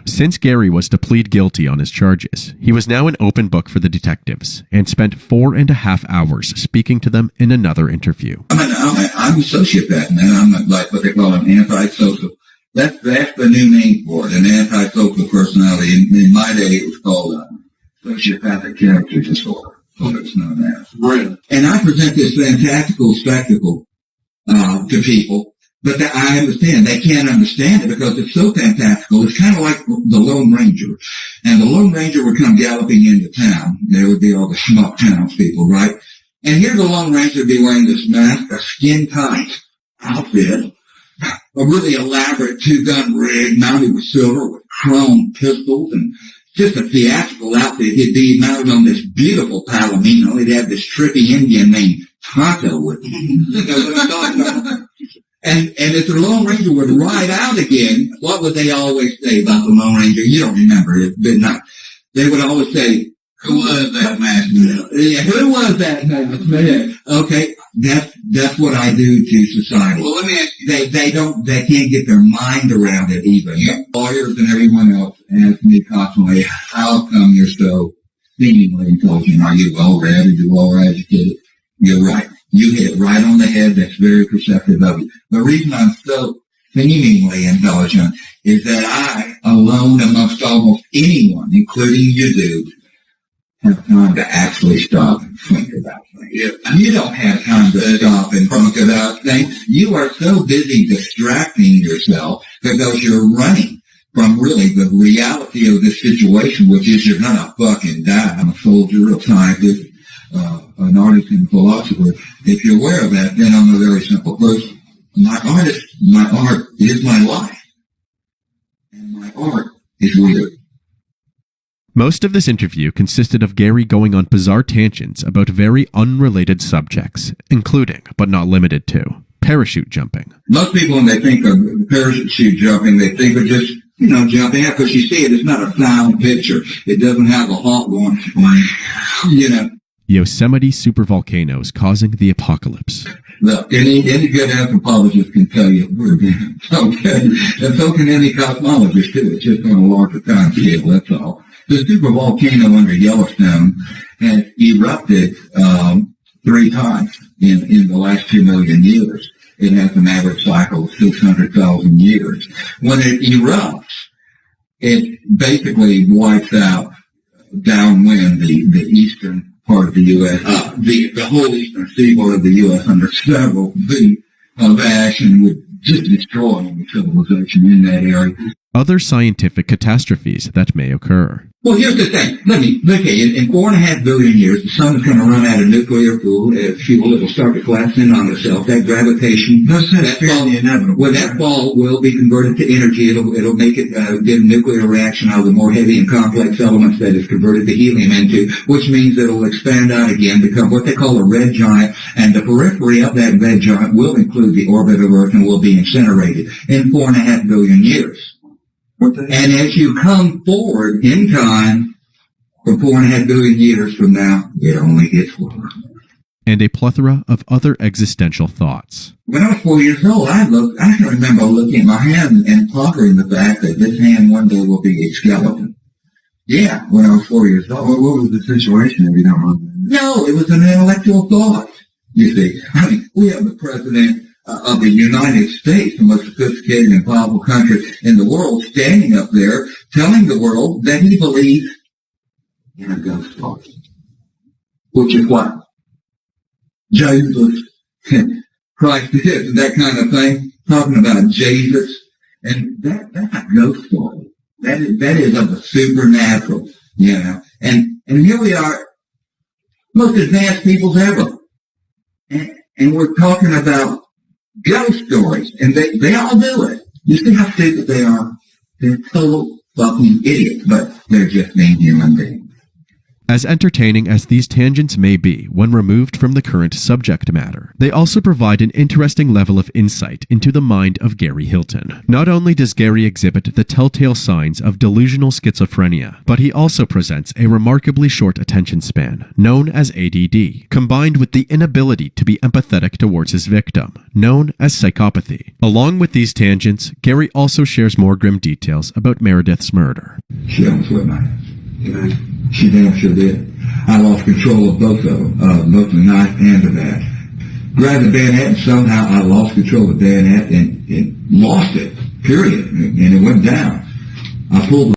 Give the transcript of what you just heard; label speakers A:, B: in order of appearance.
A: Since Gary was to plead guilty on his charges, he was now an open book for the detectives and spent 4.5 hours speaking to them in another interview.
B: I'm a sociopath, man. I'm like what they call an antisocial. That's the new name for it, an antisocial personality. In my day, it was called sociopathic character disorder. What it's known as. Right. And I present this fantastical spectacle to people. But I understand. They can't understand it because it's so fantastical. It's kind of like the Lone Ranger. And the Lone Ranger would come galloping into town. There would be all the schmuck townspeople, right? And here the Lone Ranger would be wearing this mask, a skin-tight outfit, a really elaborate two-gun rig mounted with silver with chrome pistols and just a theatrical outfit. He'd be mounted on this beautiful Palomino. He'd have this trippy Indian named Tonto with him. You know what I'm talking about? And if the Lone Ranger would ride out again, what would they always say about the Lone Ranger? You don't remember it, but not. They would always say, "Who was that masked man?" Yeah, who was that masked man? Okay, that's what I do to society. Well, let me ask you. They can't get their mind around it even. Yeah. Lawyers and everyone else ask me constantly, how come you're so seemingly intelligent? Are you well-read? Are you well-educated? You're right. You hit right on the head. That's very perceptive of you. The reason I'm so seemingly intelligent is that I, alone amongst almost anyone, including you dudes, have time to actually stop and think about things. Yeah. You don't have time to stop and think about things. You are so busy distracting yourself because you're running from really the reality of this situation, which is you're not a fucking die. I'm a soldier, a scientist, an artist and a philosopher. If you're aware of that, then I'm a very simple person. My art is my life. And my art is weird.
A: Most of this interview consisted of Gary going on bizarre tangents about very unrelated subjects, including, but not limited to, parachute jumping.
B: Most people, when they think of parachute jumping, they think of just, jumping out, because you see it's not a sound picture. It doesn't have a hawk going,
A: Yosemite supervolcanoes causing the apocalypse.
B: Look, any good anthropologist can tell you we're being okay. And so can any cosmologist, too. It's just on a larger time scale, that's all. The supervolcano under Yellowstone has erupted 3 times in the last 2 million years. It has an average cycle of 600,000 years. When it erupts, it basically wipes out downwind the eastern part of the U.S., the whole eastern seaboard of the U.S. under several feet of ash, and would just destroy the civilization in that area.
A: Other scientific catastrophes that may occur.
B: Well, here's the thing. In 4.5 billion years, the sun is going to run out of nuclear fuel. It'll start to collapse in on itself. That gravitation, that fall will be converted to energy. It'll make it get a nuclear reaction out of the more heavy and complex elements that it's converted the helium into, which means it'll expand out again, become what they call a red giant, and the periphery of that red giant will include the orbit of Earth and will be incinerated in 4.5 billion years. And as you come forward in time, for 4.5 billion years from now, it only gets worse.
A: And a plethora of other existential thoughts.
B: When I was 4 years old, I can remember looking at my hand and pondering the fact that this hand one day will be a skeleton. Yeah, when I was 4 years old.
C: What was the situation, if you don't mind?
B: No, it was an intellectual thought, you see. I mean, we have the president of the United States, the most sophisticated and powerful country in the world, standing up there telling the world that he believes in a ghost story. Which is what? Jesus, Christ is, that kind of thing. Talking about Jesus. And that's a ghost story. That is of the supernatural, And here we are, most advanced peoples ever. And we're talking about ghost stories, and they all do it. You see how stupid they are? They're total fucking idiots, but they're just being human beings.
A: As entertaining as these tangents may be when removed from the current subject matter, they also provide an interesting level of insight into the mind of Gary Hilton. Not only does Gary exhibit the telltale signs of delusional schizophrenia, but he also presents a remarkably short attention span, known as ADD, combined with the inability to be empathetic towards his victim, known as psychopathy. Along with these tangents, Gary also shares more grim details about Meredith's murder.
B: She almost whipped my ass. She damn sure did. I lost control of both of them, both the knife and the bat. Grabbed the bayonet and somehow I lost control of the bayonet and lost it, period. And it went down. I pulled the